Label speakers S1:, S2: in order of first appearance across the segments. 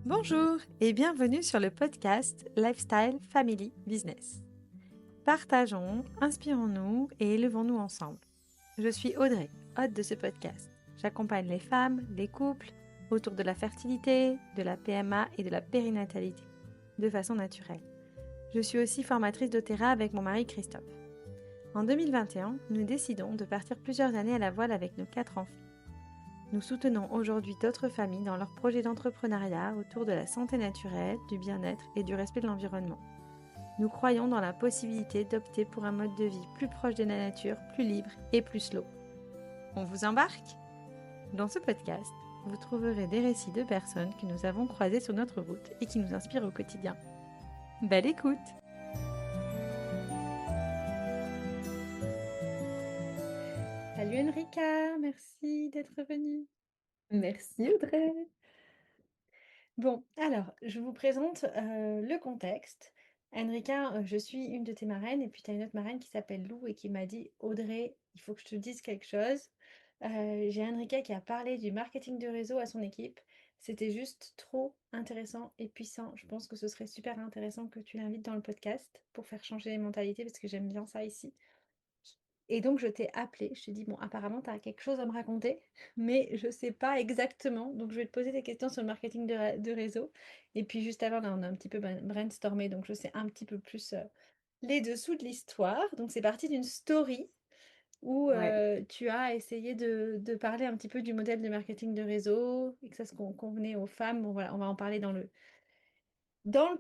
S1: Bonjour et bienvenue sur le podcast Lifestyle Family Business. Partageons, inspirons-nous et élevons-nous ensemble. Je suis Audrey, hôte de ce podcast. J'accompagne les femmes, les couples autour de la fertilité, de la PMA et de la périnatalité, de façon naturelle. Je suis aussi formatrice doTERRA avec mon mari Christophe. En 2021, nous décidons de partir plusieurs années à la voile avec nos 4 enfants. Nous soutenons aujourd'hui d'autres familles dans leurs projets d'entrepreneuriat autour de la santé naturelle, du bien-être et du respect de l'environnement. Nous croyons dans la possibilité d'opter pour un mode de vie plus proche de la nature, plus libre et plus slow. On vous embarque ? Dans ce podcast, vous trouverez des récits de personnes que nous avons croisées sur notre route et qui nous inspirent au quotidien. Belle écoute ! Salut Enrica, merci d'être venue.
S2: Merci Audrey.
S1: Bon, alors, je vous présente le contexte. Enrica, je suis une de tes marraines et puis tu as une autre marraine qui s'appelle Lou et qui m'a dit, Audrey, il faut que je te dise quelque chose. J'ai Enrica qui a parlé du marketing de réseau à son équipe. C'était juste trop intéressant et puissant. Je pense que ce serait super intéressant que tu l'invites dans le podcast pour faire changer les mentalités parce que j'aime bien ça ici. Et donc, je t'ai appelé. Je t'ai dit, bon, apparemment, tu as quelque chose à me raconter, mais je ne sais pas exactement. Donc, je vais te poser des questions sur le marketing de réseau. Et puis, juste avant, là, on a un petit peu brainstormé. Donc, je sais un petit peu plus les dessous de l'histoire. Donc, c'est parti d'une story où
S2: Ouais,
S1: tu as essayé de parler un petit peu du modèle de marketing de réseau et que ça se convenait aux femmes. Bon, voilà, on va en parler dans le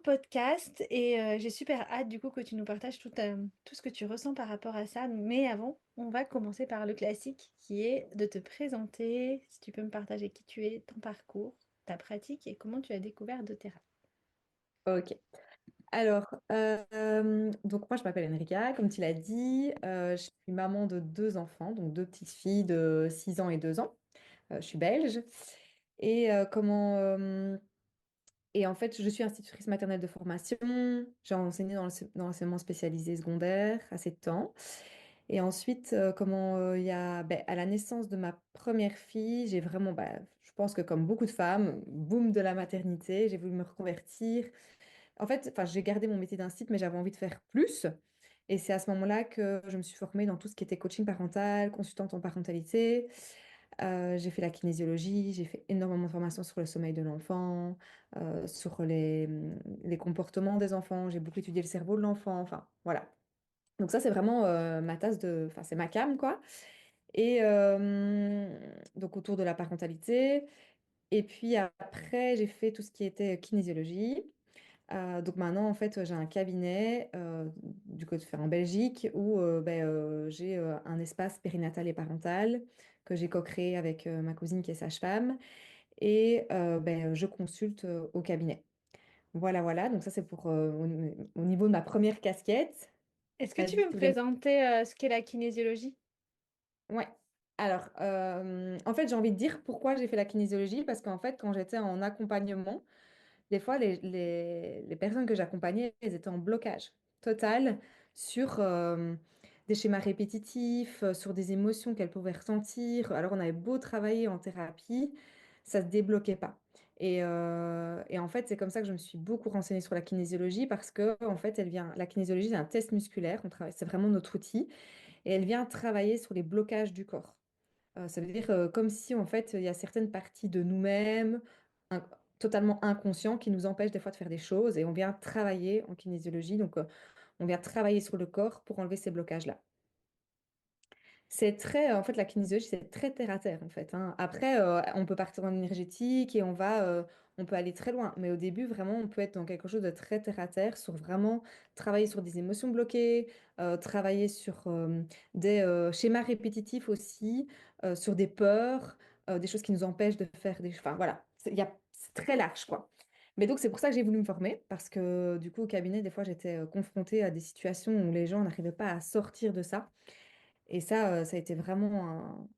S1: podcast et j'ai super hâte du coup que tu nous partages tout ce que tu ressens par rapport à ça. Mais avant, on va commencer par le classique qui est de te présenter, si tu peux me partager qui tu es, ton parcours, ta pratique et comment tu as découvert doTERRA.
S2: ok. Alors, donc moi je m'appelle Enrica, comme tu l'as dit, je suis maman de deux enfants, donc deux petites filles de 6 ans et 2 ans. Je suis belge. Et et en fait, je suis institutrice maternelle de formation. J'ai enseigné dans l'enseignement spécialisé secondaire assez de temps. Et ensuite, il y a, ben, à la naissance de ma première fille, j'ai vraiment, je pense que comme beaucoup de femmes, boom de la maternité, j'ai voulu me reconvertir. En fait, enfin, j'ai gardé mon métier d'instit, mais j'avais envie de faire plus. Et c'est à ce moment-là que je me suis formée dans tout ce qui était coaching parental, consultante en parentalité. J'ai fait la kinésiologie, j'ai fait énormément de formations sur le sommeil de l'enfant, sur les comportements des enfants. J'ai beaucoup étudié le cerveau de l'enfant. Enfin, voilà. Donc ça, c'est vraiment ma tasse de... Enfin, c'est ma came, quoi. Et donc autour de la parentalité. Et puis après, j'ai fait tout ce qui était kinésiologie. Donc maintenant, en fait, j'ai un cabinet du côté en Belgique où j'ai un espace périnatal et parental que j'ai co-créé avec ma cousine qui est sage-femme et je consulte au cabinet. Voilà, voilà. Donc ça, c'est pour au niveau de ma première casquette.
S1: Est-ce que tu
S2: Vas-y,
S1: peux me
S2: tu voulais...
S1: présenter ce qu'est la kinésiologie?
S2: Ouais. Alors, en fait, j'ai envie de dire pourquoi j'ai fait la kinésiologie parce qu'en fait, quand j'étais en accompagnement, des fois, les personnes que j'accompagnais, elles étaient en blocage total sur des schémas répétitifs, sur des émotions qu'elles pouvaient ressentir. Alors, on avait beau travailler en thérapie, ça ne se débloquait pas. Et en fait, c'est comme ça que je me suis beaucoup renseignée sur la kinésiologie parce que, en fait, la kinésiologie, c'est un test musculaire. C'est vraiment notre outil. Et elle vient travailler sur les blocages du corps. Ça veut dire comme si en fait il y a certaines parties de nous-mêmes in- totalement inconscients qui nous empêchent des fois de faire des choses et on vient travailler en kinésiologie, donc on vient travailler sur le corps pour enlever ces blocages-là. C'est très, en fait, la kinésiologie, c'est très terre à terre, en fait, hein. Après, on peut partir en énergétique et on peut aller très loin. Mais au début, vraiment, on peut être dans quelque chose de très terre à terre, sur vraiment travailler sur des émotions bloquées, travailler sur des schémas répétitifs aussi, sur des peurs, des choses qui nous empêchent de faire des... Enfin, voilà, c'est très large, quoi. Mais donc, c'est pour ça que j'ai voulu me former, parce que du coup, au cabinet, des fois, j'étais confrontée à des situations où les gens n'arrivaient pas à sortir de ça. Et ça a été vraiment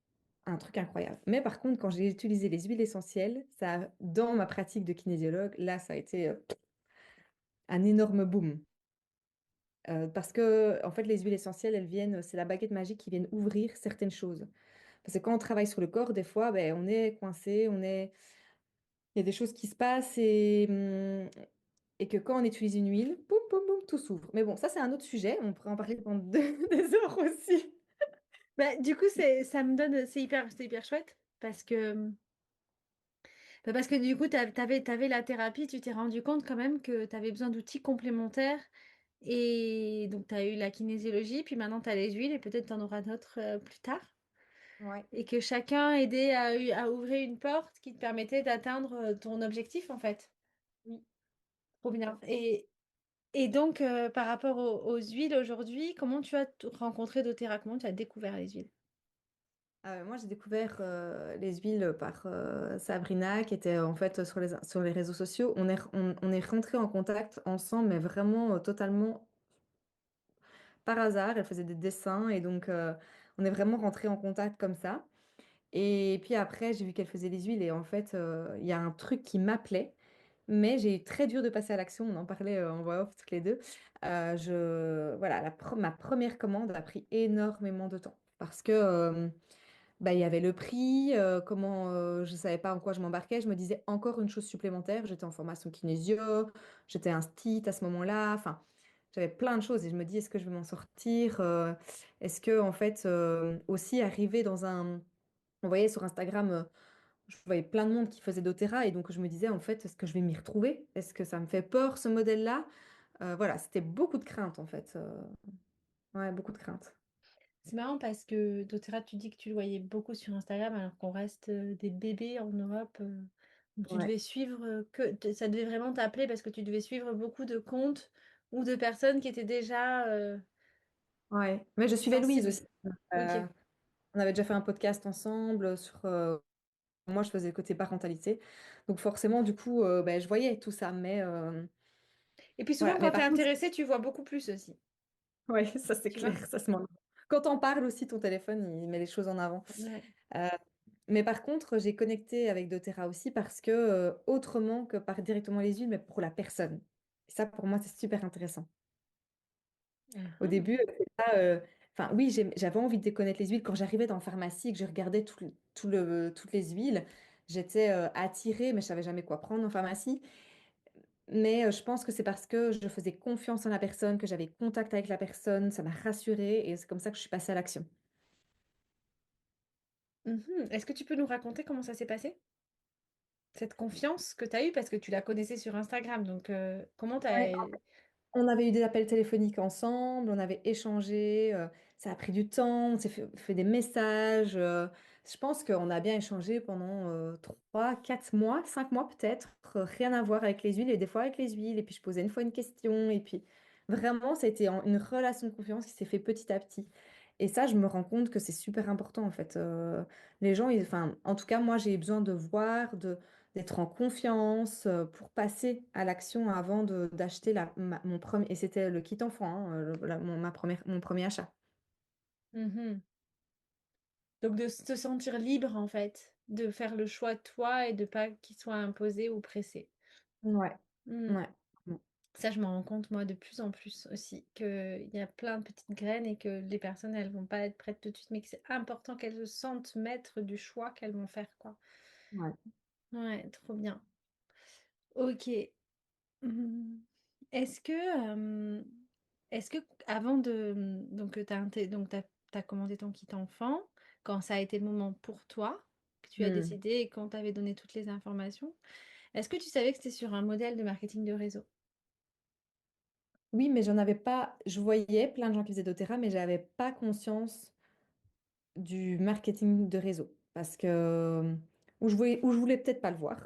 S2: un truc incroyable. Mais par contre, quand j'ai utilisé les huiles essentielles, dans ma pratique de kinésiologue, là, ça a été un énorme boom. Parce que, en fait, les huiles essentielles, c'est la baguette magique qui vient ouvrir certaines choses. Parce que quand on travaille sur le corps, des fois, ben, on est coincé, Il y a des choses qui se passent et que quand on utilise une huile, boum, boum, boum, tout s'ouvre. Mais bon, ça, c'est un autre sujet. On pourrait en parler pendant des heures aussi.
S1: Bah, du coup, ça me donne, c'est hyper chouette parce que, bah, parce que du coup, t'avais la thérapie, tu t'es rendu compte quand même que tu avais besoin d'outils complémentaires et donc tu as eu la kinésiologie, puis maintenant tu as les huiles et peut-être tu en auras d'autres plus tard.
S2: Ouais.
S1: Et que chacun aidait à ouvrir une porte qui te permettait d'atteindre ton objectif en fait.
S2: Oui.
S1: Trop bien. Et donc, par rapport aux huiles aujourd'hui, comment tu as rencontré doTERRA? Comment tu as découvert les huiles?
S2: Moi, j'ai découvert les huiles par Sabrina, qui était en fait sur les réseaux sociaux. On est rentrés en contact ensemble, mais vraiment totalement par hasard. Elle faisait des dessins et donc on est vraiment rentrés en contact comme ça. Et puis après, j'ai vu qu'elle faisait les huiles et en fait, il y a un truc qui m'appelait, mais j'ai eu très dur de passer à l'action. On en parlait en voix off toutes les deux. Voilà, ma première commande a pris énormément de temps parce que bah, il y avait le prix, je ne savais pas en quoi je m'embarquais. Je me disais encore une chose supplémentaire. J'étais en formation kinésio, j'étais instite à ce moment-là. Enfin, j'avais plein de choses et je me dis, est-ce que je vais m'en sortir? Est-ce que, en fait, aussi arriver dans un. On voyait sur Instagram, je voyais plein de monde qui faisait doTERRA et donc je me disais, en fait, est-ce que je vais m'y retrouver? Est-ce que ça me fait peur, ce modèle-là? Voilà, c'était beaucoup de crainte, en fait. Ouais, beaucoup de crainte.
S1: C'est marrant parce que doTERRA, tu dis que tu le voyais beaucoup sur Instagram alors qu'on reste des bébés en Europe. Donc tu
S2: Ouais.
S1: devais suivre ça devait vraiment t'appeler parce que tu devais suivre beaucoup de comptes ou de personnes qui étaient déjà
S2: Ouais. Mais je suivais Louise
S1: sensibles.
S2: aussi.
S1: Ok.
S2: On avait déjà fait un podcast ensemble sur. Moi, je faisais le côté parentalité. Donc, forcément, du coup, ben, je voyais tout ça. Mais
S1: Et puis souvent,
S2: voilà.
S1: quand
S2: Mais
S1: tu es
S2: par contre,
S1: intéressé, tu vois beaucoup plus aussi.
S2: ouais, ça, c'est
S1: Tu vois?
S2: clair. Ça se ment. Quand on parle aussi, ton téléphone, il met les choses en avant.
S1: Ouais.
S2: Euh, mais par contre, j'ai connecté avec doTERRA aussi parce que, autrement que par directement les huiles, mais pour la personne. Et ça, pour moi, c'est super intéressant. Au
S1: Mhm.
S2: début, c'est pas, enfin, oui, j'avais envie de connaître les huiles. Quand j'arrivais dans la pharmacie et que je regardais toutes les huiles, j'étais attirée, mais je savais jamais quoi prendre en pharmacie. Mais je pense que c'est parce que je faisais confiance en la personne, que j'avais contact avec la personne, ça m'a rassurée et c'est comme ça que je suis passée à l'action.
S1: Mhm. Est-ce que tu peux nous raconter comment ça s'est passé? Cette confiance que tu as eue parce que tu la connaissais sur Instagram. Donc, comment tu
S2: Ouais.
S1: as...
S2: On avait eu des appels téléphoniques ensemble, on avait échangé, ça a pris du temps, on s'est fait des messages. Je pense qu'on a bien échangé pendant 3, 4 mois, 5 mois peut-être, rien à voir avec les huiles et des fois avec les huiles. Et puis je posais une fois une question et puis vraiment, ça a été une relation de confiance qui s'est fait petit à petit. Et ça, je me rends compte que c'est super important en fait. Les gens, enfin, en tout cas, moi, j'ai besoin de voir, d'être en confiance pour passer à l'action avant d'acheter mon premier. Et c'était le kit enfant, hein, mon premier achat.
S1: Mhm. Donc, de se sentir libre, en fait, de faire le choix de toi et de pas qu'il soit imposé ou pressé.
S2: Ouais,
S1: Mm.
S2: ouais,
S1: Ça, je me rends compte, moi, de plus en plus aussi, qu'il y a plein de petites graines et que les personnes, elles vont pas être prêtes tout de suite, mais que c'est important qu'elles se sentent maîtres du choix qu'elles vont faire, quoi.
S2: ouais.
S1: Ouais, trop bien. Ok. Mhm. Est-ce que, euh, est-ce que avant de, donc t'as commandé ton kit enfant, quand ça a été le moment pour toi, que tu as
S2: Hmm.
S1: décidé et qu'on t'avait donné toutes les informations, est-ce que tu savais que c'était sur un modèle de marketing de réseau?
S2: Oui, mais j'en avais pas. Je voyais plein de gens qui faisaient doTERRA, mais j'avais pas conscience du marketing de réseau. Parce que, ou je voulais peut-être pas le voir.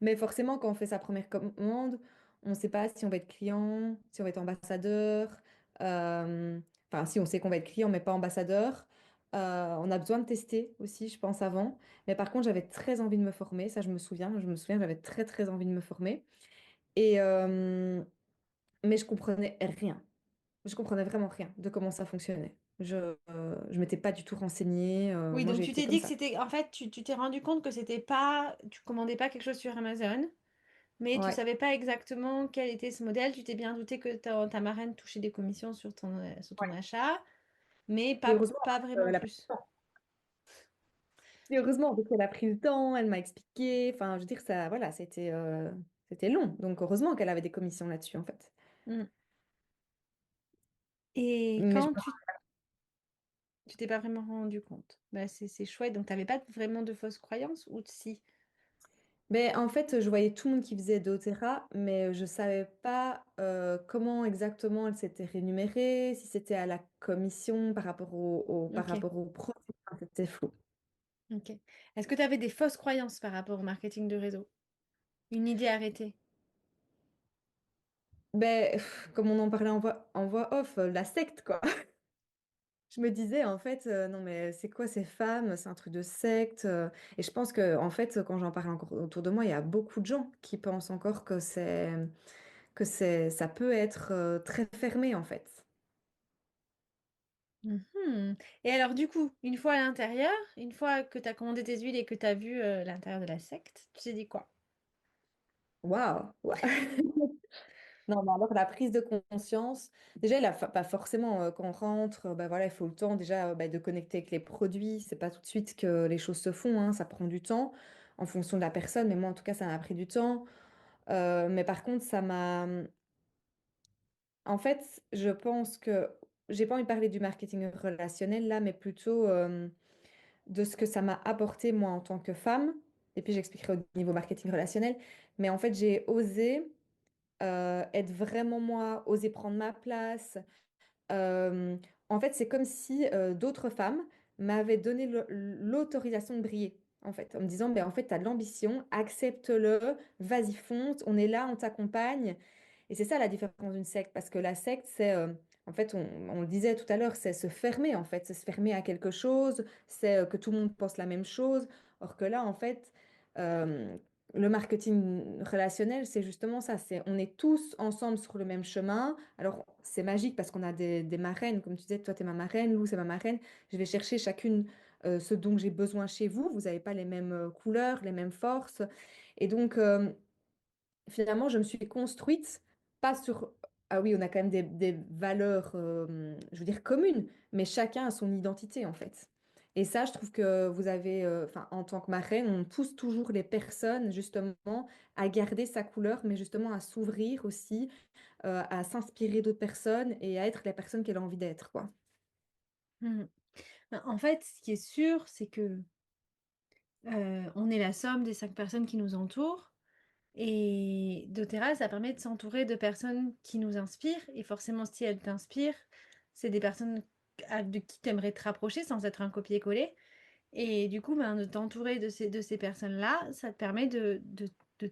S2: Mais forcément, quand on fait sa première commande, on ne sait pas si on va être client, si on va être ambassadeur. euh, Enfin, si on sait qu'on va être client, mais pas ambassadeur. On a besoin de tester aussi, je pense, avant. Mais par contre, j'avais très envie de me former. Ça, je me souviens. Je me souviens, j'avais très, très envie de me former. Et, mais je comprenais rien. Je comprenais vraiment rien de comment ça fonctionnait. Je m'étais pas du tout renseignée.
S1: Oui,
S2: Moi,
S1: donc
S2: j'ai
S1: tu
S2: été
S1: t'es
S2: comme
S1: dit que
S2: ça.
S1: c'était, en fait, tu t'es rendu compte que c'était pas, tu commandais pas quelque chose sur Amazon, mais tu
S2: Ouais.
S1: savais pas exactement quel était ce modèle. Tu t'es bien douté que ta marraine touchait des commissions sur ton
S2: Ouais.
S1: achat, mais
S2: Et
S1: pas,
S2: heureusement,
S1: pas
S2: elle
S1: vraiment
S2: a pas.
S1: plus.
S2: Et heureusement, parce qu'elle a pris le temps, elle m'a expliqué. Enfin, je veux dire, ça, voilà, c'était long. Donc, heureusement qu'elle avait des commissions là-dessus, en fait.
S1: Mm. Et
S2: Mais je
S1: quand tu t'es pas vraiment rendu compte, bah, c'est chouette. Donc, tu n'avais pas vraiment de fausses croyances ou si?
S2: Mais en fait, je voyais tout le monde qui faisait doTERRA, mais je savais pas comment exactement elle s'était rémunérée, si c'était à la commission par
S1: Ok,
S2: rapport au produit. Enfin, c'était flou.
S1: ok. Est-ce que tu avais des fausses croyances par rapport au marketing de réseau? Une idée arrêtée?
S2: Ben, comme on en parlait en voix off, la secte, quoi. Je me disais, en fait, non, mais c'est quoi ces femmes? C'est un truc de secte. Et je pense que, en fait, quand j'en parle encore autour de moi, il y a beaucoup de gens qui pensent encore ça peut être très fermé, en fait.
S1: Mhm. Et alors, du coup, une fois à l'intérieur, une fois que tu as commandé tes huiles et que tu as vu l'intérieur de la secte, tu t'es dit quoi?
S2: Waouh! Non, mais alors la prise de conscience, déjà, pas forcément quand on rentre, bah voilà, il faut le temps déjà bah, de connecter avec les produits. C'est pas tout de suite que les choses se font, hein, ça prend du temps en fonction de la personne. Mais moi, en tout cas, ça m'a pris du temps. Mais par contre, en fait, je pense que j'ai pas envie de parler du marketing relationnel là, mais plutôt de ce que ça m'a apporté moi en tant que femme. Et puis j'expliquerai au niveau marketing relationnel. Mais en fait, j'ai osé être vraiment moi, oser prendre ma place. Euh, En fait, c'est comme si d'autres femmes m'avaient donné l'autorisation de briller, en fait, en me disant, ben, en fait, tu as de l'ambition, accepte-le, vas-y, fonce, on est là, on t'accompagne. Et c'est ça la différence d'une secte, parce que la secte, c'est, en fait, on le disait tout à l'heure, c'est se fermer, en fait, c'est se fermer à quelque chose, c'est que tout le monde pense la même chose. Or que là, en fait, euh, le marketing relationnel, c'est justement ça, c'est on est tous ensemble sur le même chemin. Alors, c'est magique parce qu'on a des marraines, comme tu disais, toi, tu es ma marraine, Lou, c'est ma marraine. Je vais chercher chacune ce dont j'ai besoin chez vous. Vous n'avez pas les mêmes couleurs, les mêmes forces. Et donc, finalement, je me suis construite, pas sur... Ah oui, on a quand même des valeurs, je veux dire, communes, mais chacun a son identité, en fait. Et ça, je trouve que vous avez, enfin, en tant que marraine, on pousse toujours les personnes, justement, à garder sa couleur, mais justement à s'ouvrir aussi, à s'inspirer d'autres personnes et à être la personne qu'elle a envie d'être, quoi.
S1: Mhm. Ben, en fait, ce qui est sûr, c'est que on est la somme des 5 personnes qui nous entourent. Et doTERRA, ça permet de s'entourer de personnes qui nous inspirent. Et forcément, si elles t'inspirent, c'est des personnes de qui tu aimerais te rapprocher sans être un copier-coller. Et du coup, ben, de t'entourer de ces personnes-là, ça te permet de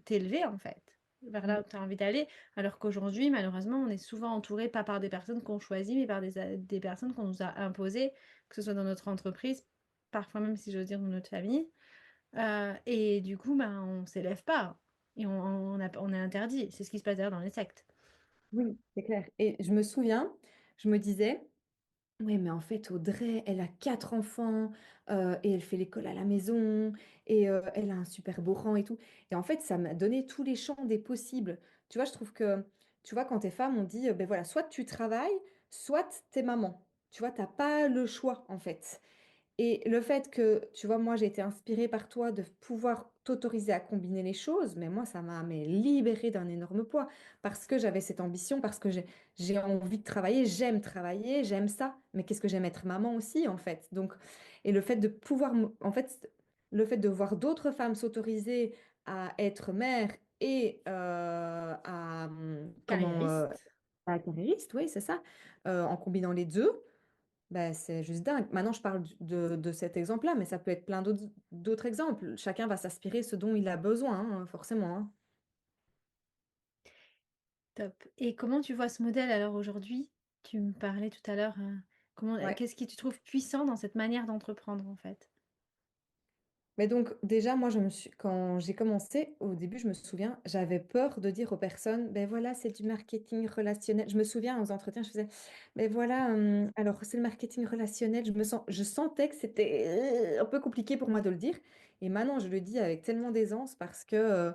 S1: t'élever, en fait, vers là où tu as envie d'aller. Alors qu'aujourd'hui, malheureusement, on est souvent entouré pas par des personnes qu'on choisit, mais par des personnes qu'on nous a imposées, que ce soit dans notre entreprise, parfois même, si j'ose dire, dans notre famille. Et du coup, ben, on s'élève pas. Et on est interdit. C'est ce qui se passe d'ailleurs dans les sectes.
S2: Oui, c'est clair. Et je me souviens, je me disais, oui, mais en fait, Audrey, elle a 4 enfants et elle fait l'école à la maison et elle a un super beau rang et tout. Et en fait, ça m'a donné tous les champs des possibles. Tu vois, je trouve que, tu vois, quand t'es femme, on dit, ben voilà, soit tu travailles, soit t'es maman. Tu vois, t'as pas le choix, en fait. Et le fait que, tu vois, moi, j'ai été inspirée par toi de pouvoir t'autoriser à combiner les choses, mais moi, ça m'a mais libérée d'un énorme poids parce que j'avais cette ambition, parce que j'ai envie de travailler, j'aime ça, mais qu'est-ce que j'aime être maman aussi, en fait. Donc, et le fait de pouvoir, en fait, le fait de voir d'autres femmes s'autoriser à être mère et
S1: Carriériste.
S2: à carriériste, oui, c'est ça, en combinant les deux. Bah, c'est juste dingue. Maintenant, je parle de cet exemple-là, mais ça peut être plein d'autres exemples. Chacun va s'aspirer ce dont il a besoin, hein, forcément, hein.
S1: Top. Et comment tu vois ce modèle alors aujourd'hui? Tu me parlais tout à l'heure.
S2: Ouais.
S1: Qu'est-ce qui tu trouves puissant dans cette manière d'entreprendre en fait?
S2: Mais donc, déjà, moi, quand j'ai commencé, au début, je me souviens, j'avais peur de dire aux personnes, ben voilà, c'est du marketing relationnel. Je me souviens, aux entretiens, je faisais, ben voilà, alors c'est le marketing relationnel. Je sentais que c'était un peu compliqué pour moi de le dire. Et maintenant, je le dis avec tellement d'aisance parce que,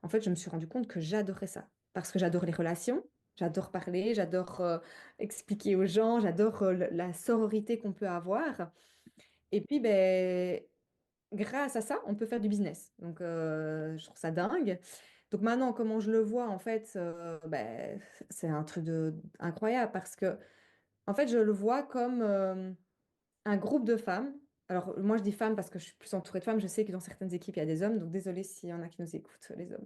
S2: en fait, je me suis rendu compte que j'adorais ça. Parce que j'adore les relations, j'adore parler, j'adore expliquer aux gens, j'adore la sororité qu'on peut avoir. Et puis, ben, grâce à ça, on peut faire du business. Donc, je trouve ça dingue. Donc maintenant, comment je le vois, en fait, ben, c'est un truc incroyable parce que, en fait, je le vois comme un groupe de femmes. Alors, moi, je dis femmes parce que je suis plus entourée de femmes. Je sais que dans certaines équipes, il y a des hommes. Donc, désolée s'il y en a qui nous écoutent, les hommes.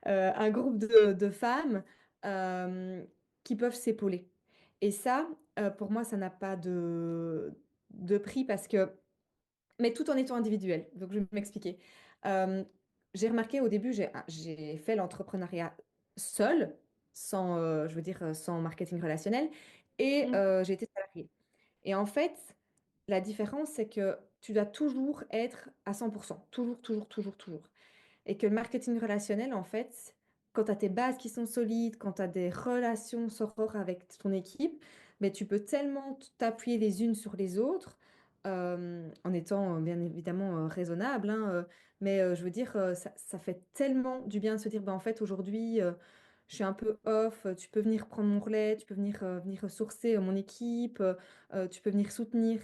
S2: Un groupe de femmes euh, qui peuvent s'épauler. Et ça, pour moi, ça n'a pas de prix parce que mais tout en étant individuel. Donc, je vais m'expliquer. Euh, j'ai remarqué au début, j'ai fait l'entrepreneuriat seul, sans, je veux dire, sans marketing relationnel, et
S1: Mm.
S2: j'ai été salariée. Et en fait, la différence, c'est que tu dois toujours être à 100%, toujours, toujours, toujours, toujours. Et que le marketing relationnel, en fait, quand tu as tes bases qui sont solides, quand tu as des relations sorores avec ton équipe, mais tu peux tellement t'appuyer les unes sur les autres, en étant bien évidemment raisonnable, hein, mais je veux dire, ça fait tellement du bien de se dire, bah, en fait, aujourd'hui, je suis un peu off, tu peux venir prendre mon relais, tu peux venir ressourcer mon équipe, tu peux venir soutenir.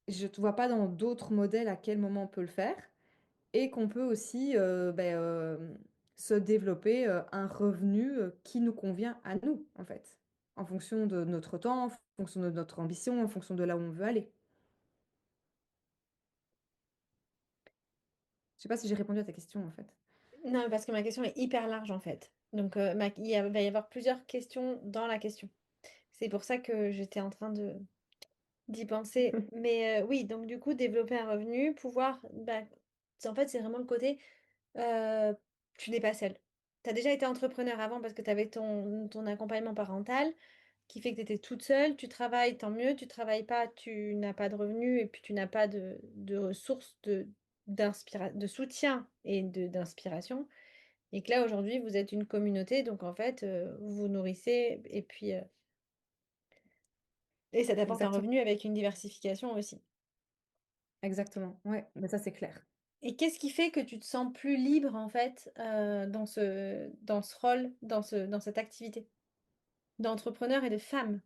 S2: Je ne vois pas dans d'autres modèles à quel moment on peut le faire et qu'on peut aussi se développer un revenu qui nous convient à nous, en fait, en fonction de notre temps, en fonction de notre ambition, en fonction de là où on veut aller. Je sais pas si j'ai répondu à ta question, en fait.
S1: Non, parce que ma question est hyper large en fait. Donc, va y avoir plusieurs questions dans la question. C'est pour ça que j'étais en train d'y penser. Mais oui, donc du coup, développer un revenu, pouvoir, en fait, c'est vraiment le côté, euh, tu n'es pas seule. Tu as déjà été entrepreneur avant parce que tu avais ton accompagnement parental qui fait que tu étais toute seule. Tu travailles, tant mieux. Tu travailles pas, tu n'as pas de revenus et puis tu n'as pas de ressources de soutien et d'inspiration. Et que là, aujourd'hui, vous êtes une communauté, donc en fait, vous vous nourrissez et ça t'apporte un
S2: Exactement.
S1: revenu avec une diversification aussi.
S2: Exactement. Ouais, mais ça, c'est clair.
S1: Et qu'est-ce qui fait que tu te sens plus libre, en fait, dans ce rôle, dans cette activité d'entrepreneur et de femme?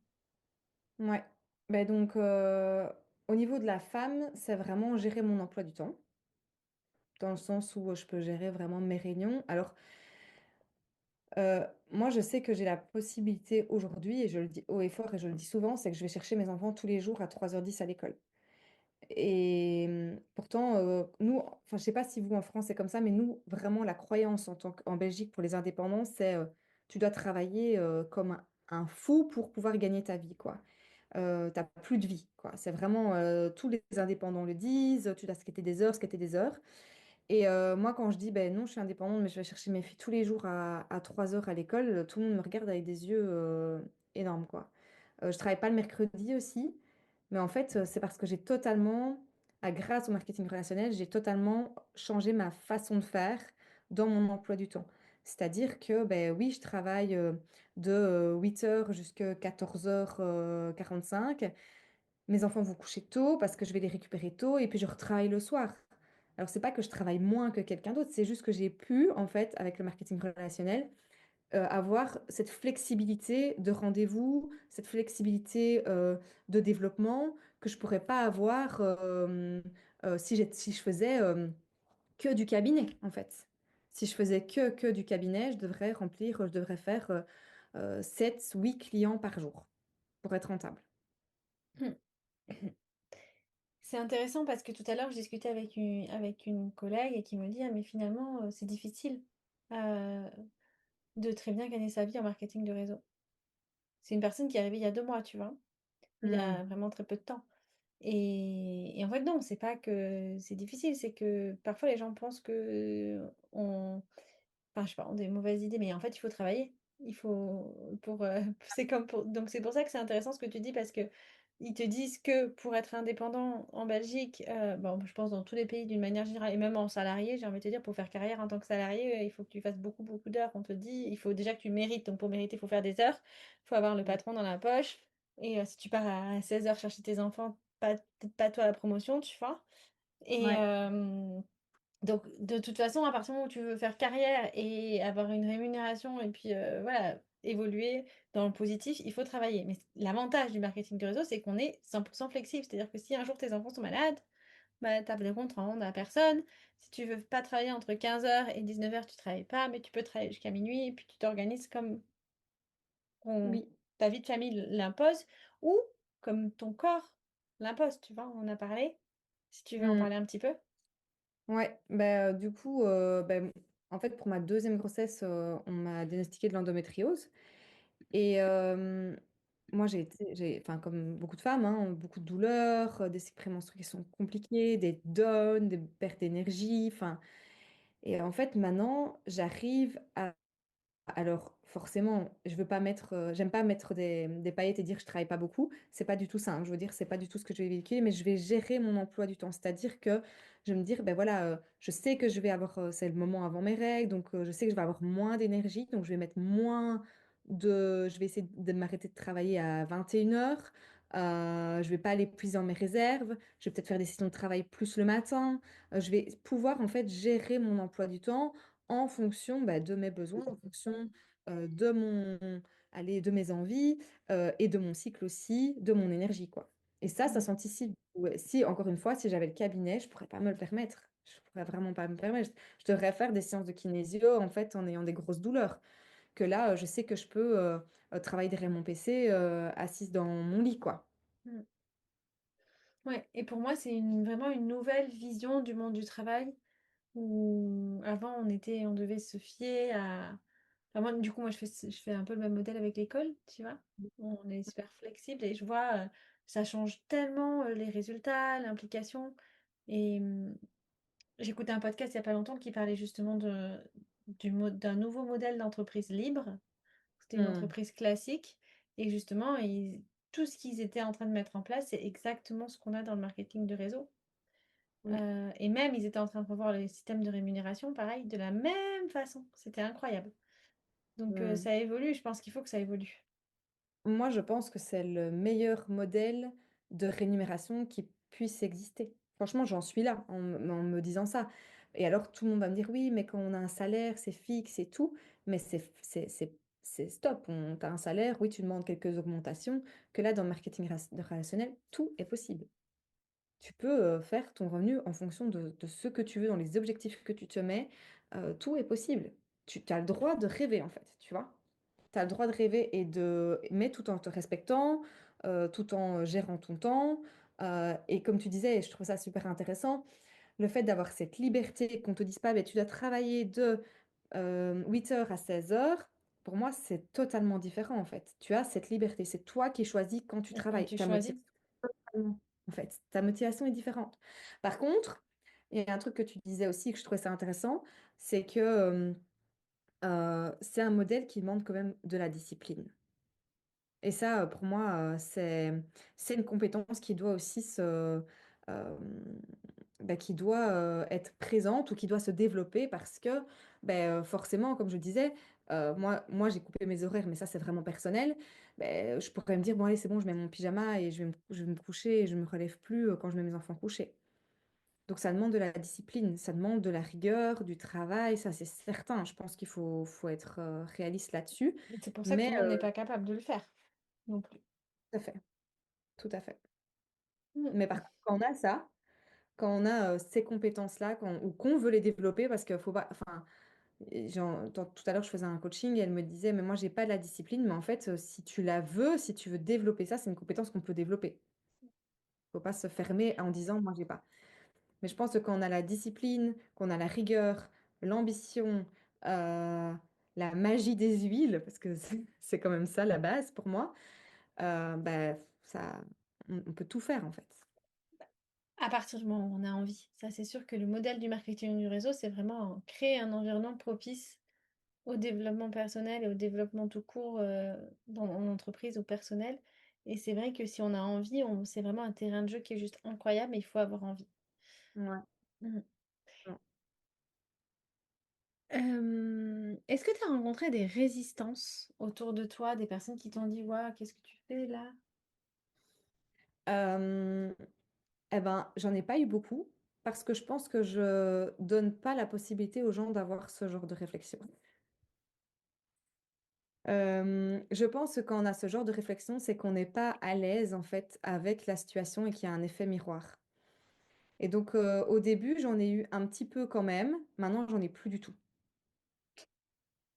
S2: Ouais. Ben donc, au niveau de la femme, c'est vraiment gérer mon emploi du temps, dans le sens où je peux gérer vraiment mes réunions. Alors, moi, je sais que j'ai la possibilité aujourd'hui, et je le dis haut et fort et je le dis souvent, c'est que je vais chercher mes enfants tous les jours à 3h10 à l'école. Et pourtant, nous, enfin, je sais pas si vous en France c'est comme ça, mais nous, vraiment, la croyance en Belgique pour les indépendants, c'est tu dois travailler comme un fou pour pouvoir gagner ta vie, quoi. T'as plus de vie, quoi. C'est vraiment, tous les indépendants le disent, tu dois skater des heures, skater des heures. Et moi, quand je dis, ben non, je suis indépendante, mais je vais chercher mes filles tous les jours à 3 heures à l'école, tout le monde me regarde avec des yeux énormes, quoi. Je travaille pas le mercredi aussi, mais en fait, c'est parce que j'ai totalement, grâce au marketing relationnel, j'ai totalement changé ma façon de faire dans mon emploi du temps. C'est-à-dire que, ben oui, je travaille de 8 heures jusqu'à 14h45. Mes enfants vont coucher tôt parce que je vais les récupérer tôt et puis je retravaille le soir. Alors, c'est pas que je travaille moins que quelqu'un d'autre, c'est juste que j'ai pu, en fait, avec le marketing relationnel, avoir cette flexibilité de rendez-vous, cette flexibilité de développement que je pourrais pas avoir si je faisais que du cabinet, en fait. Si je faisais que du cabinet, je devrais faire 7, 8 clients par jour pour être rentable.
S1: C'est intéressant parce que tout à l'heure, je discutais avec une collègue et qui me dit, ah, mais finalement, c'est difficile euh, de très bien gagner sa vie en marketing de réseau. C'est une personne qui est arrivée il y a 2 mois, tu vois, il y
S2: Hmm.
S1: a vraiment très peu de temps. Et en fait, non, c'est pas que c'est difficile, c'est que parfois les gens pensent que enfin, je sais pas, ont des mauvaises idées, mais en fait, il faut travailler. Il faut c'est comme pour, donc c'est pour ça que c'est intéressant ce que tu dis parce que ils te disent que pour être indépendant en Belgique, bon, je pense dans tous les pays d'une manière générale et même en salarié, j'ai envie de te dire, pour faire carrière en tant que salarié, il faut que tu fasses beaucoup, beaucoup d'heures. On te dit, il faut déjà que tu mérites. Donc pour mériter, il faut faire des heures. Il faut avoir le patron dans la poche. Et si tu pars à 16 heures chercher tes enfants, peut-être pas toi la promotion, tu vois. Et,
S2: Ouais,
S1: donc, de toute façon, à partir du moment où tu veux faire carrière et avoir une rémunération et puis voilà, évoluer dans le positif, il faut travailler. Mais l'avantage du marketing de réseau, c'est qu'on est 100% flexible. C'est-à-dire que si un jour tes enfants sont malades, bah, tu as des comptes rendus à personne. Si tu veux pas travailler entre 15 heures et 19 heures, tu travailles pas, mais tu peux travailler jusqu'à minuit et puis tu t'organises comme
S2: Oui.
S1: ta vie de famille l'impose ou comme ton corps l'impose, tu vois, on en a parlé. Si tu veux en
S2: Mm.
S1: parler un petit peu.
S2: Ouais, du coup, en fait, pour ma deuxième grossesse, on m'a diagnostiqué de l'endométriose. Et moi, enfin, comme beaucoup de femmes, hein, beaucoup de douleurs, des cycles prémenstruels qui sont compliqués, des downs, des pertes d'énergie. Enfin, et en fait, maintenant, j'arrive à alors, forcément, je veux pas mettre, j'aime pas mettre des paillettes et dire je travaille pas beaucoup. C'est pas du tout ça, hein. Je veux dire, c'est pas du tout ce que je vais véhiculer, mais je vais gérer mon emploi du temps. C'est-à-dire que je vais me dire, ben voilà, je sais que je vais avoir, c'est le moment avant mes règles, donc je sais que je vais avoir moins d'énergie, donc je vais mettre moins je vais essayer de m'arrêter de travailler à 21 heures. Je vais pas aller puiser dans mes réserves. Je vais peut-être faire des sessions de travail plus le matin. Je vais pouvoir en fait gérer mon emploi du temps en fonction de mes besoins, en fonction de allez, de mes envies et de mon cycle aussi, de mon énergie, quoi. Et ça
S1: Mm.
S2: s'anticipe. Ouais, si, encore une fois, si j'avais le cabinet, je pourrais pas me le permettre. Je pourrais vraiment pas me le permettre. Je devrais faire des séances de kinésio, en fait, en ayant des grosses douleurs. Que là, je sais que je peux travailler derrière mon PC, assise dans mon lit, quoi.
S1: Mm. Ouais, et pour moi, c'est vraiment une nouvelle vision du monde du travail où avant on devait se fier à. Enfin, moi, du coup, moi je fais un peu le même modèle avec l'école, tu vois. On est super flexible et je vois, ça change tellement les résultats, l'implication. Et j'écoutais un podcast il y a pas longtemps qui parlait justement d'un nouveau modèle d'entreprise libre. C'était une
S2: Hmm.
S1: entreprise classique et justement, tout ce qu'ils étaient en train de mettre en place, c'est exactement ce qu'on a dans le marketing de réseau.
S2: Oui.
S1: Et même, ils étaient en train de revoir le système de rémunération, pareil, de la même façon. C'était incroyable. Donc,
S2: Hmm.
S1: ça évolue, je pense qu'il faut que ça évolue.
S2: Moi, je pense que c'est le meilleur modèle de rémunération qui puisse exister. Franchement, j'en suis là en me disant ça. Et alors, tout le monde va me dire, oui, mais quand on a un salaire, c'est fixe et tout. Mais c'est stop. On, t'as un salaire, oui, tu demandes quelques augmentations. Que là, dans le marketing relationnel, tout est possible. Tu peux faire ton revenu en fonction de ce que tu veux, dans les objectifs que tu te mets. Tout est possible. Tu as le droit de rêver, en fait, tu vois. Tu as le droit de rêver mais tout en te respectant, tout en gérant ton temps. Et comme tu disais, et je trouve ça super intéressant, le fait d'avoir cette liberté, qu'on ne te dise pas, ben, tu dois travailler de 8 heures à 16 heures, pour moi, c'est totalement différent en fait. Tu as cette liberté, c'est toi qui choisis quand tu
S1: Et quand
S2: travailles.
S1: tu choisis,
S2: En fait, ta motivation est différente. Par contre, il y a un truc que tu disais aussi que je trouvais ça intéressant, c'est que c'est un modèle qui demande quand même de la discipline. Et ça, pour moi, c'est une compétence qui doit aussi euh, qui doit être présente ou qui doit se développer parce que forcément, comme je disais, moi j'ai coupé mes horaires, mais ça c'est vraiment personnel. Je pourrais me dire, bon allez, c'est bon, je mets mon pyjama et je vais me coucher et je ne me relève plus quand je mets mes enfants couchés. Donc ça demande de la discipline, ça demande de la rigueur, du travail, ça c'est certain. Je pense faut être réaliste là-dessus.
S1: c'est pour ça que
S2: Mais
S1: tout le monde n'est pas capable de le faire non plus.
S2: tout à fait, tout à fait.
S1: Mm.
S2: Mais par contre, quand on a ça, quand on a ces compétences-là, ou qu'on veut les développer, parce qu'il faut pas, enfin, tout à l'heure, je faisais un coaching et elle me disait, mais moi, j'ai pas de la discipline, mais en fait, si tu la veux, si tu veux développer ça, c'est une compétence qu'on peut développer. Faut pas se fermer en disant, moi, j'ai pas. Mais je pense que quand on a la discipline, qu'on a la rigueur, l'ambition, euh, la magie des huiles, parce que c'est quand même ça la base pour moi, ça, on peut tout faire en fait.
S1: À partir du moment où on a envie. Ça, c'est sûr que le modèle du marketing du réseau, c'est vraiment créer un environnement propice au développement personnel et au développement tout court en entreprise, au personnel. Et c'est vrai que si on a envie, c'est vraiment un terrain de jeu qui est juste incroyable, mais il faut avoir envie.
S2: Ouais.
S1: Mhm. Est-ce que tu as rencontré des résistances autour de toi, des personnes qui t'ont dit, Waouh, qu'est-ce que tu fais là?
S2: Euh, Eh ben, j'en ai pas eu beaucoup parce que je pense que je donne pas la possibilité aux gens d'avoir ce genre de réflexion. Je pense que quand on a ce genre de réflexion, c'est qu'on n'est pas à l'aise en fait avec la situation et qu'il y a un effet miroir. Et donc, au début, j'en ai eu un petit peu quand même. Maintenant, j'en ai plus du tout.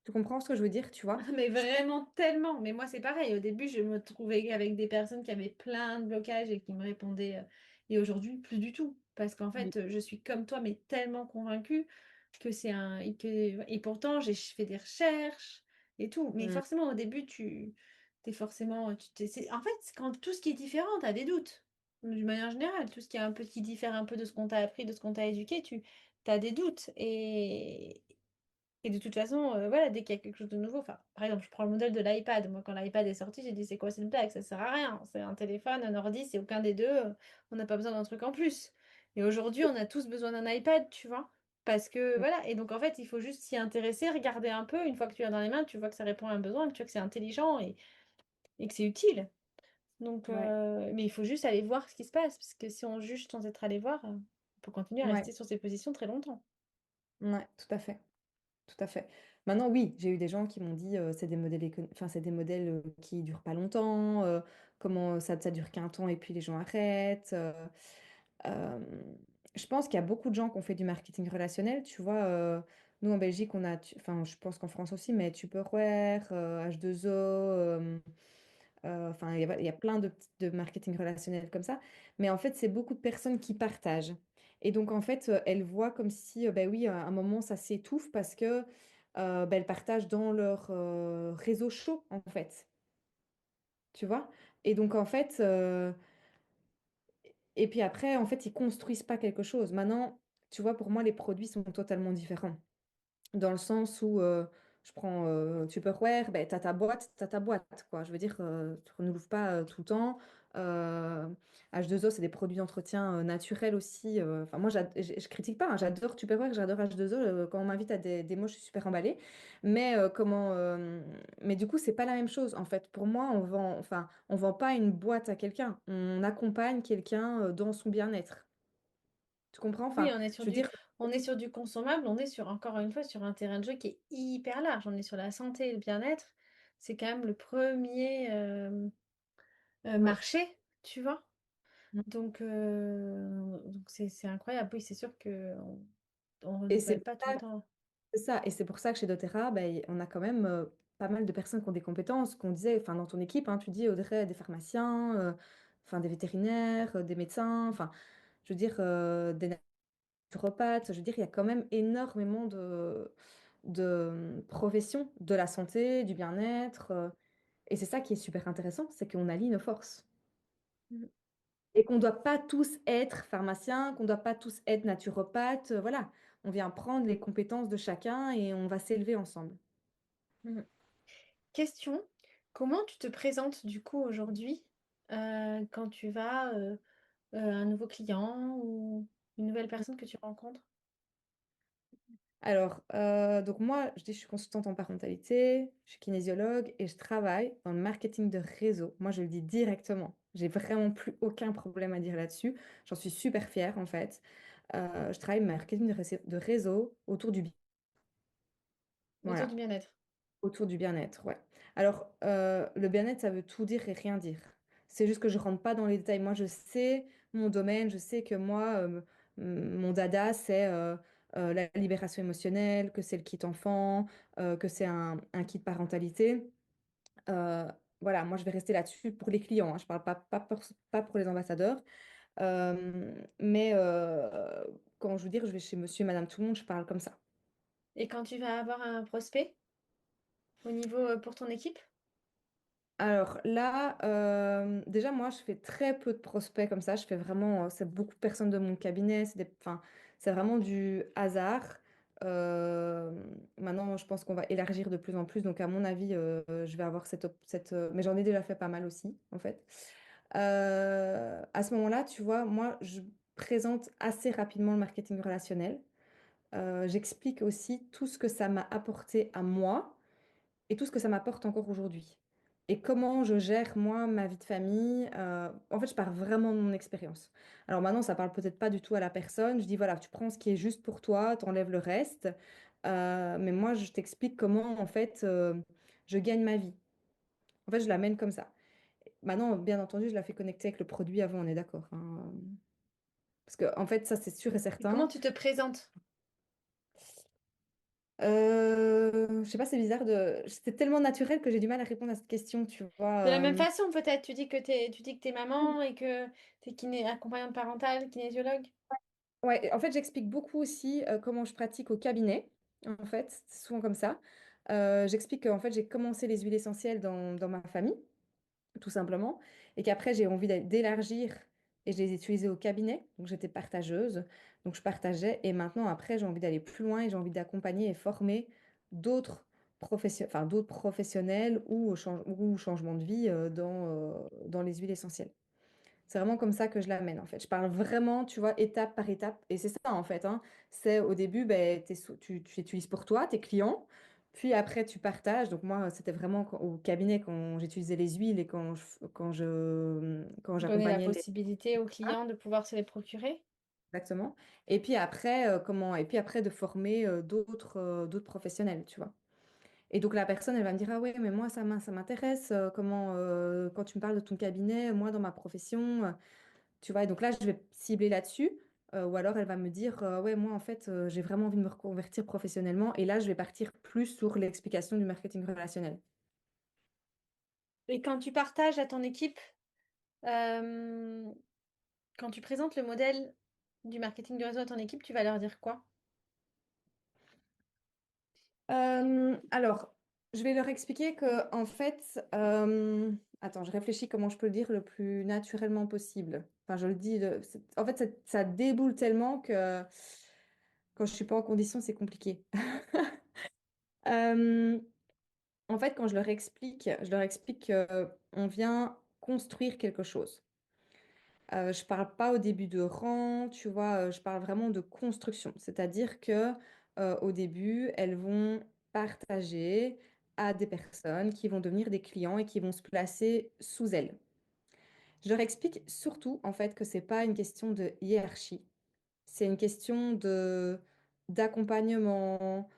S2: Tu comprends ce que je veux dire, tu vois?
S1: Mais vraiment tellement. Mais moi, c'est pareil. Au début, je me trouvais avec des personnes qui avaient plein de blocages et qui me répondaient. Et aujourd'hui, plus du tout. Parce qu'en
S2: Oui.
S1: fait, je suis comme toi, mais tellement convaincue que c'est un. Et pourtant, j'ai fait des recherches et tout. Mais
S2: Mm.
S1: forcément, au début, t'es forcément. En fait, quand tout ce qui est différent, t'as des doutes. D'une manière générale, tout ce qui est un peu qui diffère un peu de ce qu'on t'a appris, de ce qu'on t'a éduqué, tu as des doutes. Et de toute façon, voilà, dès qu'il y a quelque chose de nouveau, enfin, par exemple, je prends le modèle de l'iPad. Moi, quand l'iPad est sorti, j'ai dit: «C'est quoi cette blague? Ça sert à rien. C'est un téléphone, un ordi, c'est aucun des 2. On n'a pas besoin d'un truc en plus». Et aujourd'hui, on a tous besoin d'un iPad, tu vois? Parce que voilà, et donc en fait, il faut juste s'y intéresser, regarder un peu. Une fois que tu l'as dans les mains, tu vois que ça répond à un besoin, tu vois que c'est intelligent et que c'est utile. Donc
S2: Ouais,
S1: mais il faut juste aller voir ce qui se passe, parce que si on juge sans être allé voir, on peut continuer à
S2: ouais,
S1: rester sur ses positions très longtemps.
S2: ouais, tout à fait. Tout à fait. Maintenant, oui, j'ai eu des gens qui m'ont dit c'est des modèles, enfin, c'est des modèles qui durent pas longtemps, comment ça dure qu'un temps et puis les gens arrêtent. Euh, je pense qu'il y a beaucoup de gens qui ont fait du marketing relationnel. Tu vois, nous en Belgique, on a, enfin, je pense qu'en France aussi, mais Tupperware, H2O, enfin, il y a plein de marketing relationnel comme ça. Mais en fait, c'est beaucoup de personnes qui partagent. Et donc, en fait, elles voient comme si, ben oui, à un moment, ça s'étouffe parce que ben, elles partagent dans leur réseau chaud, en fait. Tu vois? Et donc, en fait, et puis après, en fait, ils construisent pas quelque chose. Maintenant, tu vois, pour moi, les produits sont totalement différents. Dans le sens où je prends Tupperware, ben, t'as ta boîte, quoi. Je veux dire, tu ne l'ouvres pas tout le temps. Euh, H2O, c'est des produits d'entretien naturels aussi. Enfin, moi, je critique pas, hein, j'adore Tupperware, j'adore H2O. Quand on m'invite à des démos, je suis super emballée. Mais, mais du coup, c'est pas la même chose. En fait, pour moi, enfin, on vend pas une boîte à quelqu'un. On accompagne quelqu'un dans son bien-être. Tu comprends?
S1: Oui,
S2: Enfin, je veux dire,
S1: on est sur du consommable, on est sur, encore une fois, sur un terrain de jeu qui est hyper large. On est sur la santé et le bien-être. C'est quand même le premier
S2: ouais.
S1: marché, tu vois. Donc c'est incroyable. Oui, c'est sûr que on
S2: Et c'est
S1: renouvelle pas tout le
S2: ça.
S1: temps.
S2: C'est ça, et c'est pour ça que chez doTERRA, ben, on a quand même pas mal de personnes qui ont des compétences, qu'on disait, enfin dans ton équipe, hein, tu dis Audrey, des pharmaciens, enfin des vétérinaires, des médecins, enfin je veux dire des naturopathes, je veux dire il y a quand même énormément de professions de la santé, du bien-être, et c'est ça qui est super intéressant, c'est qu'on allie nos forces.
S1: Mhm.
S2: Et qu'on ne doit pas tous être pharmaciens, qu'on ne doit pas tous être naturopathes, voilà. On vient prendre les compétences de chacun et on va s'élever ensemble.
S1: Mhm. Question, comment tu te présentes du coup aujourd'hui quand tu vas un nouveau client ou une nouvelle personne que tu rencontres?
S2: Alors, donc moi, je dis, je suis consultante en parentalité, je suis kinésiologue et je travaille dans le marketing de réseau. Moi, je le dis directement. J'ai vraiment plus aucun problème à dire là-dessus. J'en suis super fière, en fait. Je travaille marketing de réseau autour du bien.
S1: Autour du
S2: Voilà.
S1: bien-être.
S2: Autour du bien-être, ouais. Alors, le bien-être, ça veut tout dire et rien dire. C'est juste que je rentre pas dans les détails. Moi, je sais mon domaine, je sais que moi, mon dada, c'est la libération émotionnelle, que c'est le kit enfant, que c'est un kit parentalité. Euh, voilà, moi, je vais rester là-dessus pour les clients, hein. Je parle pas pour les ambassadeurs. Mais quand je veux dire, je vais chez monsieur et madame tout le monde, je parle comme ça.
S1: Et quand tu vas avoir un prospect au niveau pour ton équipe?
S2: Alors là, déjà moi, je fais très peu de prospects comme ça. Je fais vraiment, c'est beaucoup de personnes de mon cabinet. Enfin, c'est vraiment du hasard. Maintenant, je pense qu'on va élargir de plus en plus. Donc, à mon avis, je vais avoir mais j'en ai déjà fait pas mal aussi, en fait. À ce moment-là, tu vois, moi, je présente assez rapidement le marketing relationnel. J'explique aussi tout ce que ça m'a apporté à moi et tout ce que ça m'apporte encore aujourd'hui. Et comment je gère, moi, ma vie de famille. En fait, je pars vraiment de mon expérience. Alors maintenant, ça parle peut-être pas du tout à la personne. Je dis, voilà, tu prends ce qui est juste pour toi, t'enlèves le reste. Mais moi, je t'explique comment, en fait, je gagne ma vie. En fait, je l'amène comme ça. Maintenant, bien entendu, je la fais connecter avec le produit avant, on est d'accord, hein. Parce que, en fait, ça, c'est sûr et
S1: Et comment
S2: certain.
S1: tu te présentes?
S2: Je sais pas, c'est bizarre de. C'est tellement naturel que j'ai du mal à répondre à cette question, tu vois.
S1: De la même façon, peut-être, tu dis que t'es maman et que t'es accompagnante parentale, kinésiologue.
S2: Ouais, en fait, j'explique beaucoup aussi comment je pratique au cabinet. En fait, c'est souvent comme ça. J'explique qu'en fait, j'ai commencé les huiles essentielles dans ma famille, tout simplement, et qu'après, j'ai envie d'élargir et je les ai utilisées au cabinet. Donc, j'étais partageuse, donc je partageais, et maintenant, après, j'ai envie d'aller plus loin et j'ai envie d'accompagner et former d'autres d'autres professionnels ou au changement de vie dans les huiles essentielles. C'est vraiment comme ça que je l'amène en fait. Je parle vraiment, tu vois, étape par étape. Et c'est ça en fait, hein. C'est au début, ben, tu utilises pour toi, tes clients. Puis après, tu partages. Donc moi, c'était vraiment au cabinet quand j'utilisais les huiles et quand
S1: Donner la
S2: j'accompagnais les...
S1: possibilité aux
S2: Ah,
S1: clients de pouvoir se les procurer.
S2: exactement. Et puis après, et puis après de former d'autres professionnels, tu vois. Et donc la personne, elle va me dire, ah ouais, mais moi, ça m'intéresse. Quand tu me parles de ton cabinet, moi, dans ma profession. Tu vois, et donc là, je vais cibler là-dessus. Ou alors, elle va me dire, ouais, moi, en fait, j'ai vraiment envie de me reconvertir professionnellement. Et là, je vais partir plus sur l'explication du marketing relationnel.
S1: Et quand tu partages à ton équipe, euh, quand tu présentes le modèle du marketing du réseau à ton équipe, tu vas leur dire quoi?
S2: Alors, je vais leur expliquer que, en fait, attends, je réfléchis comment je peux le dire le plus naturellement possible. Enfin, je le dis, en fait, ça déboule tellement que quand je suis pas en condition, c'est compliqué. Euh, En fait, quand je leur explique qu'on vient construire quelque chose. Je parle pas au début de rang, tu vois, je parle vraiment de construction. C'est-à-dire que au début, elles vont partager à des personnes qui vont devenir des clients et qui vont se placer sous elles. Je leur explique surtout en fait que c'est pas une question de hiérarchie. C'est une question de d'accompagnement,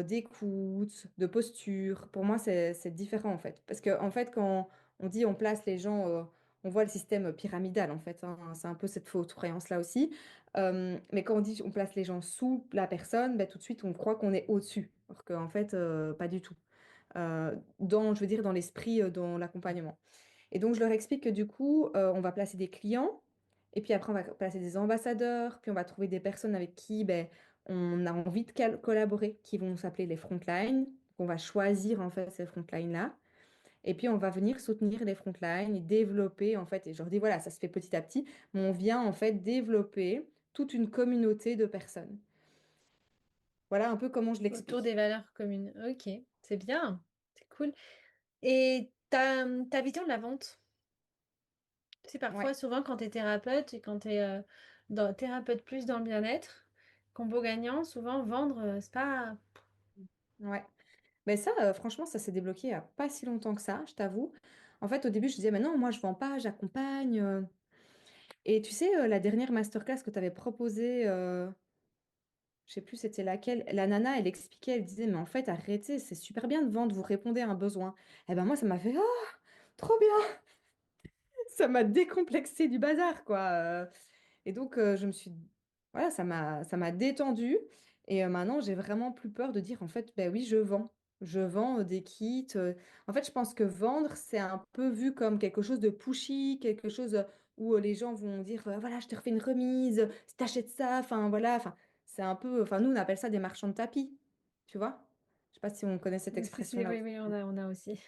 S2: d'écoute, de posture. Pour moi, c'est différent en fait. Parce que en fait, quand on dit on place les gens, on voit le système pyramidal en fait, hein. C'est un peu cette fausse croyance-là aussi. Mais quand on dit on place les gens sous la personne, ben, tout de suite on croit qu'on est au-dessus. Alors qu'en fait, pas du tout. Je veux dire, dans l'esprit, dans l'accompagnement. Et donc, je leur explique que du coup, on va placer des clients, et puis après, on va placer des ambassadeurs, puis on va trouver des personnes avec qui ben, on a envie de collaborer, qui vont s'appeler les frontlines. Donc, on va choisir en fait ces frontlines-là, et puis on va venir soutenir les frontlines et développer en fait. Et je leur dis, voilà, ça se fait petit à petit, mais on vient en fait développer toute une communauté de personnes. Voilà un peu comment je
S1: Autour des
S2: l'explique.
S1: valeurs communes. Ok, c'est bien, c'est cool. Et ta vision de la vente? Tu sais,
S2: Ouais,
S1: parfois, souvent, quand tu es thérapeute et quand tu es thérapeute plus dans le bien-être, combo gagnant, souvent, vendre, c'est pas...
S2: ouais. Mais ça, franchement, ça s'est débloqué il n'y a pas si longtemps que ça, je t'avoue. En fait, au début, je disais, mais non, moi, je vends pas, j'accompagne. Et tu sais, la dernière masterclass que tu avais proposée, je sais plus c'était laquelle, la nana, elle expliquait, elle disait, mais en fait, arrêtez, c'est super bien de vendre, vous répondez à un besoin. Eh ben moi, ça m'a fait, oh, trop bien, ça m'a décomplexé du bazar, quoi. Et donc, voilà, ça m'a détendu. Et maintenant, j'ai vraiment plus peur de dire, en fait, ben oui, je vends. Je vends des kits. En fait, je pense que vendre, c'est un peu vu comme quelque chose de pushy, quelque chose où les gens vont dire, voilà, je te refais une remise, si t'achètes ça, enfin, voilà. Enfin, c'est un peu, enfin, nous, on appelle ça des marchands de tapis, tu vois? Je sais pas si on connaît cette
S1: Si, si,
S2: expression-là.
S1: oui, oui, on a aussi.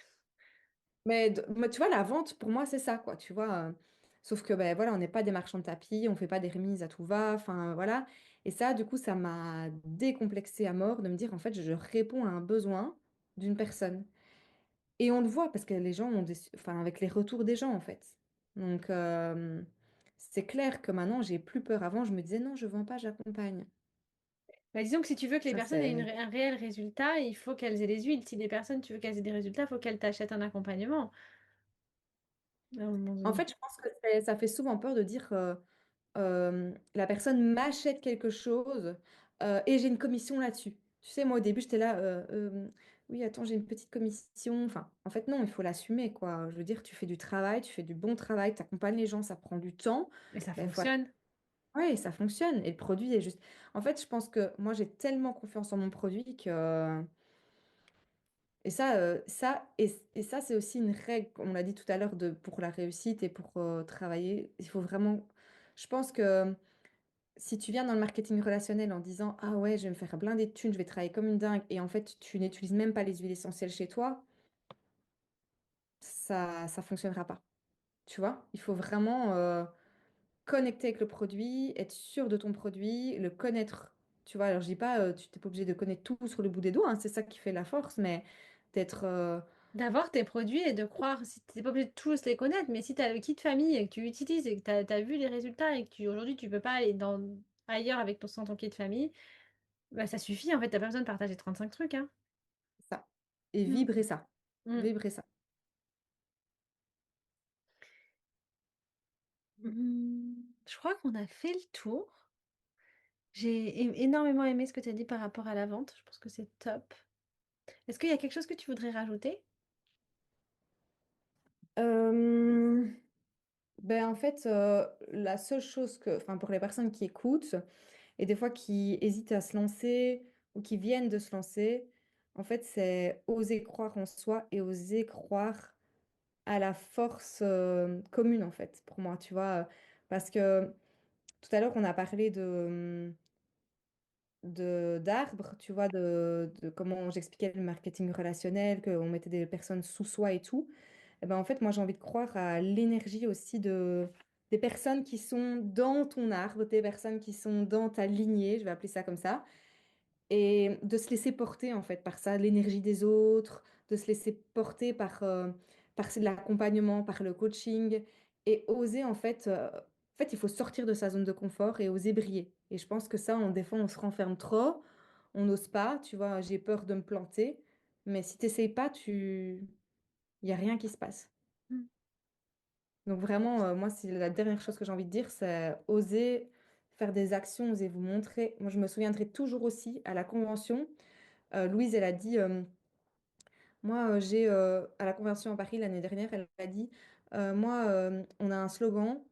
S2: Mais tu vois, la vente, pour moi, c'est ça, quoi, tu vois. Sauf que, ben voilà, on n'est pas des marchands de tapis, on fait pas des remises à tout va, enfin, voilà. Et ça, du coup, ça m'a décomplexé à mort de me dire, en fait, je réponds à un besoin d'une personne. Et on le voit, parce que les gens ont enfin, avec les retours des gens, en fait. Donc, c'est clair que maintenant, j'ai plus peur. Avant, je me disais, non, je vends pas, j'accompagne.
S1: Bah, disons que si tu veux que les
S2: Ça,
S1: personnes aient
S2: c'est...
S1: un réel résultat, il faut qu'elles aient des huiles. Si les personnes, tu veux qu'elles aient des résultats, il faut qu'elles t'achètent un accompagnement à un moment
S2: En
S1: donné.
S2: fait, je pense que ça fait souvent peur de dire la personne m'achète quelque chose et j'ai une commission là-dessus. Tu sais, moi au début, j'étais là, oui, attends, j'ai une petite commission. Enfin, en fait, non, il faut l'assumer, quoi. Je veux dire, tu fais du travail, tu fais du bon travail, tu accompagnes les gens, ça prend du temps.
S1: Et ça
S2: Ben,
S1: fonctionne.
S2: Ouais, ça fonctionne. Et le produit est juste. En fait, je pense que moi, j'ai tellement confiance en mon produit que. Et ça, c'est aussi une règle, on l'a dit tout à l'heure, pour la réussite et pour travailler. Il faut vraiment. Je pense que si tu viens dans le marketing relationnel en disant, ah ouais, je vais me faire blinder de thunes, je vais travailler comme une dingue, et en fait, tu n'utilises même pas les huiles essentielles chez toi, ça fonctionnera pas. Tu vois? Il faut vraiment connecter avec le produit, être sûr de ton produit, le connaître. Tu vois, alors je dis pas, tu n'es pas obligé de connaître tout sur le bout des doigts, hein, c'est ça qui fait la force, mais d'être.
S1: D'avoir tes produits et de croire, si tu n'es pas obligé de tous les connaître, mais si tu as le kit famille et que tu utilises et que tu as vu les résultats et que aujourd'hui tu peux pas aller ailleurs avec sans ton kit famille, bah ça suffit en fait, tu pas besoin de partager 35 trucs, hein.
S2: Ça. Et
S1: Mm.
S2: vibrer ça.
S1: Mm.
S2: Vibrer ça.
S1: Je crois qu'on a fait le tour. J'ai énormément aimé ce que tu as dit par rapport à la vente. Je pense que c'est top. Est-ce qu'il y a quelque chose que tu voudrais rajouter?
S2: Euh, Ben en fait, la seule chose que, enfin pour les personnes qui écoutent et des fois qui hésitent à se lancer ou qui viennent de se lancer, en fait, c'est oser croire en soi et oser croire à la force commune, en fait, pour moi, tu vois. Parce que tout à l'heure, on a parlé d'arbres, tu vois, de comment j'expliquais le marketing relationnel, qu'on mettait des personnes sous soi et tout. Eh ben, en fait, moi, j'ai envie de croire à l'énergie aussi des personnes qui sont dans ton arbre, des personnes qui sont dans ta lignée, je vais appeler ça comme ça, et de se laisser porter, en fait, par ça, l'énergie des autres, de se laisser porter par l'accompagnement, par le coaching, et oser, en fait, il faut sortir de sa zone de confort et oser briller. Et je pense que ça, des fois, on se renferme trop, on n'ose pas, tu vois, j'ai peur de me planter, mais si tu n'essayes pas, il n'y a rien qui se passe.
S1: Mm.
S2: Donc vraiment, moi, c'est la dernière chose que j'ai envie de dire, c'est oser faire des actions, oser vous montrer. Moi, je me souviendrai toujours aussi à la convention, Louise, elle a dit, moi, à la convention à Paris l'année dernière, elle a dit, moi, on a un slogan,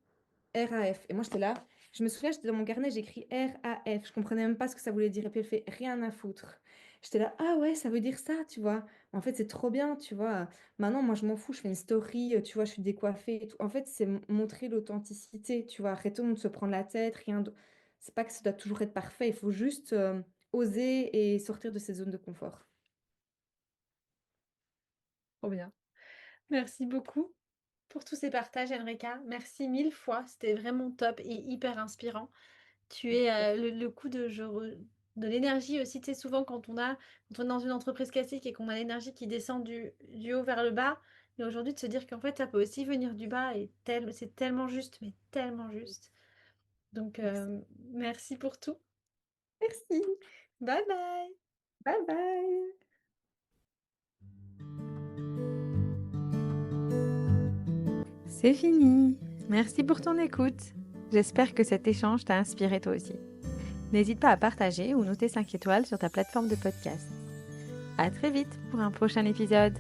S2: RAF. Et moi, j'étais là. Je me souviens, j'étais dans mon carnet, j'ai écrit RAF. Je comprenais même pas ce que ça voulait dire. Et puis elle fait rien à foutre. J'étais là, ah ouais, ça veut dire ça, tu vois. En fait, c'est trop bien, tu vois. Maintenant, moi, je m'en fous, je fais une story, tu vois, je suis décoiffée et tout. En fait, c'est montrer l'authenticité, tu vois. Arrêtons de se prendre la tête, rien de. C'est pas que ça doit toujours être parfait, il faut juste oser et sortir de ses zones de confort.
S1: Trop bien. Merci beaucoup pour tous ces partages, Enrika. Merci mille fois. C'était vraiment top et hyper inspirant. Tu es le coup de l'énergie aussi. Tu sais, souvent quand on est dans une entreprise classique et qu'on a l'énergie qui descend du haut vers le bas, et aujourd'hui de se dire qu'en fait ça peut aussi venir du bas et c'est tellement juste, mais tellement juste. Donc
S2: Merci.
S1: merci pour tout.
S2: Merci.
S1: Bye bye.
S2: Bye bye.
S1: C'est fini. Merci pour ton écoute. J'espère que cet échange t'a inspiré toi aussi. N'hésite pas à partager ou noter 5 étoiles sur ta plateforme de podcast. À très vite pour un prochain épisode.